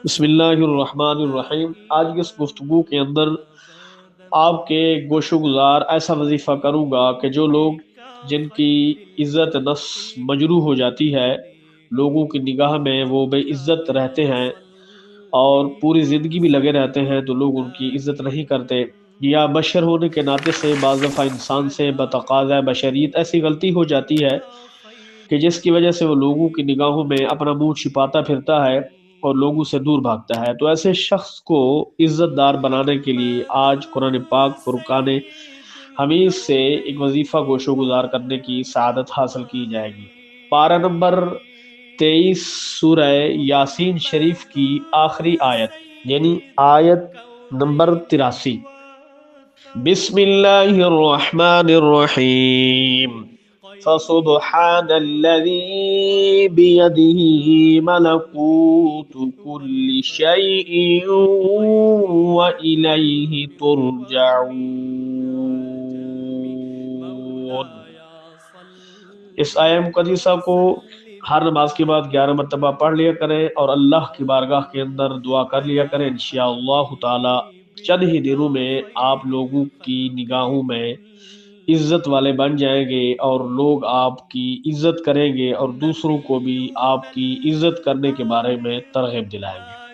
بسم اللہ الرحمن الرحیم۔ آج کی اس گفتگو کے اندر آپ کے گوش و گزار ایسا وظیفہ کروں گا کہ جو لوگ جن کی عزت نفس مجروح ہو جاتی ہے، لوگوں کی نگاہ میں وہ بے عزت رہتے ہیں اور پوری زندگی بھی لگے رہتے ہیں تو لوگ ان کی عزت نہیں کرتے، یا بشر ہونے کے ناطے سے بعض دفعہ انسان سے بتقاضۂ بشریت ایسی غلطی ہو جاتی ہے کہ جس کی وجہ سے وہ لوگوں کی نگاہوں میں اپنا منہ چھپاتا پھرتا ہے اور لوگوں سے دور بھاگتا ہے۔ تو ایسے شخص کو عزت دار بنانے کے لیے آج قرآن پاک فرقان حمید سے ایک وظیفہ گوش و گزار کرنے کی سعادت حاصل کی جائے گی۔ پارہ نمبر 23 سورہ یاسین شریف کی آخری آیت، یعنی آیت نمبر 83۔ بسم اللہ الرحمن الرحیم۔ فسبحان الذي بيده ملكوت كل شيء وإليه ترجعون۔ اس آیہ مقدسہ کو ہر نماز کے بعد 11 مرتبہ پڑھ لیا کریں اور اللہ کی بارگاہ کے اندر دعا کر لیا کریں۔ انشاءاللہ تعالی چند ہی دنوں میں آپ لوگوں کی نگاہوں میں عزت والے بن جائیں گے اور لوگ آپ کی عزت کریں گے اور دوسروں کو بھی آپ کی عزت کرنے کے بارے میں ترغیب دلائیں گے۔